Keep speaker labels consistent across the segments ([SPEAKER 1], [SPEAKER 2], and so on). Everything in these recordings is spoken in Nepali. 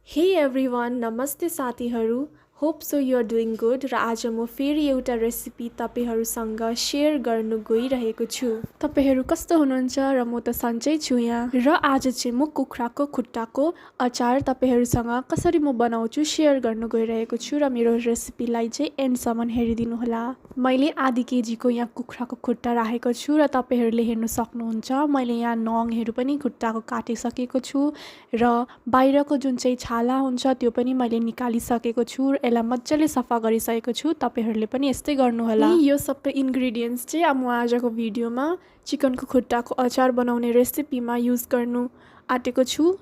[SPEAKER 1] Hey everyone, नमस्ते साथीहरू. Hope so you are doing good र आज म फेरि एउटा रेसिपी तपाईहरूसँग सेयर गर्नु गइरहेको छु. तपाईहरू कस्तो हुनुहुन्छ र म त सन्चै छु यहाँ. र आज चाहिँ म कुखुराको खुट्टाको अचार तपाईहरूसँग कसरी म बनाउँछु सेयर गर्नु गइरहेको छु र मेरो रेसिपीलाई चाहिँ एन्डसम्म हेरिदिनु होला. मैले आधी केजीको यहाँ कुखुराको खुट्टा राखेको छु र तपाईहरूले हेर्न सक्नुहुन्छ. मैले यहाँ नङहरू पनि खुट्टाको काटिसकेको छु र बाहिरको जुन चाहिँ छाला हुन्छ त्यो पनि मैले निकालिसकेको छु. यसलाई मजाले सफा गरिसकेको छु. तपाईहरूले पनि यस्तै गर्नुहोला. यो सबै इन्ग्रेडियन्ट्स चाहिँ म आजको भिडियोमा चिकनको खुट्टाको अचार बनाउने रेसिपीमा युज गर्नु आँटेको छु.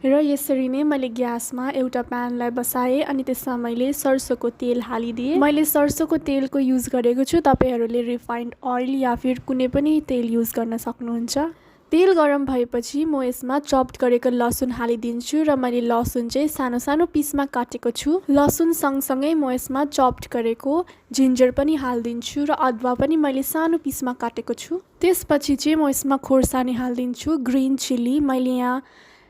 [SPEAKER 1] र यसरी नै मैले ग्यासमा एउटा प्यानलाई बसाएँ अनि त्यसमा मैले सरसोको तेल हालिदिएँ. मैले सरसोको तेलको युज गरेको छु. तपाईहरूले रिफाइन्ड ओइल या फिर कुनै पनि तेल युज गर्न सक्नुहुन्छ. तेल गरम भएपछि म यसमा चप्ड गरेको लसुन हालिदिन्छु र मैले लसुन चाहिँ सानो सानो पिसमा काटेको छु. लसुन सँगसँगै म यसमा चप्ड गरेको जिन्जर पनि हालिदिन्छु र अदुवा पनि मैले सानो पिसमा काटेको छु. त्यसपछि चाहिँ म यसमा खोर्सानी हालिदिन्छु. ग्रिन चिली मैले यहाँ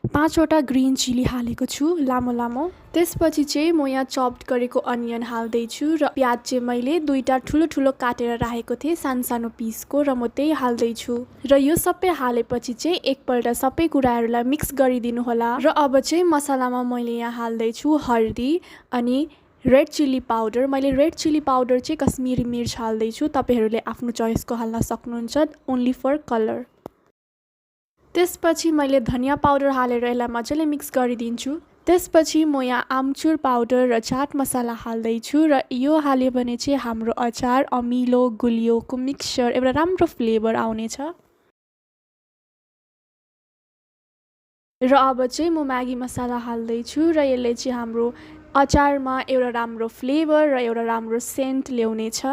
[SPEAKER 1] 5वटा ग्रिन चिली हालेको छु लामो लामो. त्यसपछि चाहिँ म यहाँ चप्ड गरेको अनियन हाल्दैछु र प्याज चाहिँ मैले 2टा ठुलो ठुलो काटेर राखेको थिएँ सानो सानो पिसको र म त्यही हाल्दैछु. र यो सबै हालेपछि चाहिँ एकपल्ट सबै कुराहरूलाई मिक्स गरिदिनु होला. र अब चाहिँ मसलामा मैले यहाँ हाल्दैछु हर्दी अनि रेड चिली पाउडर. मैले रेड चिली पाउडर चाहिँ कश्मिरी मिर्च हाल्दैछु. तपाईहरूले आफ्नो चोइसको हाल्न सक्नुहुन्छ, ओन्ली फर कलर. त्यसपछि मैले धनिया पाउडर हालेर यसलाई मजाले मिक्स गरिदिन्छु. त्यसपछि म यहाँ आमचुर पाउडर र चाट मसाला हाल्दैछु र यो हाल्यो भने चाहिँ हाम्रो अचार अमिलो गुलियोको मिक्सचर एउटा राम्रो फ्लेभर आउनेछ. र अब चाहिँ म म्यागी मसाला हाल्दैछु र यसले चाहिँ हाम्रो अचारमा एउटा राम्रो फ्लेभर र एउटा राम्रो सेन्ट ल्याउनेछ.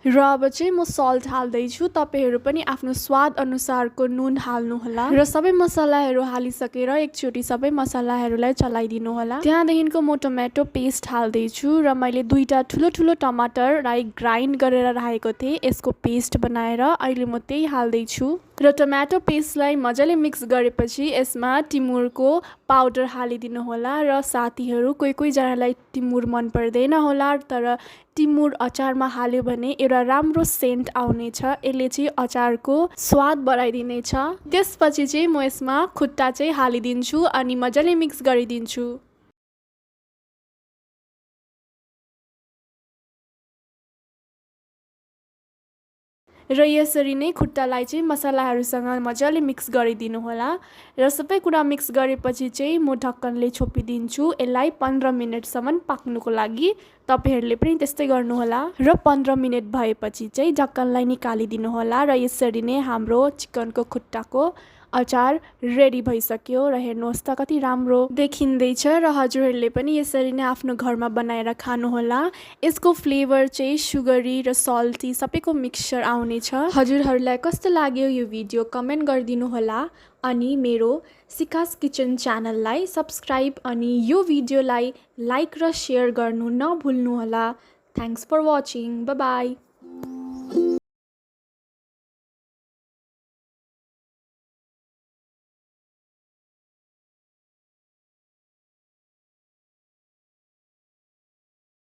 [SPEAKER 1] र अब चाहिँ म सल्ट हाल्दैछु. तपाईहरू पनि आफ्नो स्वाद अनुसारको नुन हाल्नुहोला. र सबै मसलाहरू हालिसकेर एकचोटि सबै मसलाहरूलाई चलाइदिनु होला. त्यहाँदेखिको म टोमेटो पेस्ट हाल्दैछु र मैले 2टा ठुलो ठुलो टमाटरलाई ग्राइन्ड गरेर राखेको थिएँ. यसको पेस्ट बनाएर अहिले म त्यही हाल्दैछु. र टोमेटो पेस्टलाई मजाले मिक्स गरेपछि यसमा टिमुरको पाउडर हालिदिनु होला. र साथीहरू कोहीजनालाई टिमुर मन पर्दैन होला, तर टिमुर अचारमा हाल्यो भने एउटा राम्रो सेन्ट आउनेछ. यसले चाहिँ अचारको स्वाद बढाइदिनेछ. त्यसपछि चाहिँ म यसमा खुट्टा चाहिँ हालिदिन्छु अनि मजाले मिक्स गरिदिन्छु. र यसरी नै खुट्टालाई चाहिँ मसलाहरूसँग मजाले मिक्स गरिदिनु होला. र सबै कुरा मिक्स गरेपछि चाहिँ म ढक्कनले छोपिदिन्छु यसलाई 15 मिनटसम्म पाक्नुको लागि. तपाईहरूले पनि त्यस्तै गर्नुहोला. र 15 मिनट भएपछि चाहिँ ढक्कनलाई निकालिदिनु होला. र यसरी नै हाम्रो चिकनको खुट्टाको अचार रेडी भइसक्यो. र हेर्नुहोस् त कति राम्रो देखिँदैछ. र हजुरहरूले पनि यसरी नै आफ्नो घरमा बनाएर खानुहोला. यसको फ्लेभर चाहिँ सुगरी र सल्टी सबैको मिक्सचर आउनेछ. हजुरहरूलाई कस्तो लाग्यो यो भिडियो कमेन्ट गरिदिनु होला. अनि मेरो सिकास किचन च्यानललाई सब्सक्राइब अनि यो भिडियोलाई लाइक र सेयर गर्नु नभुल्नुहोला. Thanks for watching. Bye by.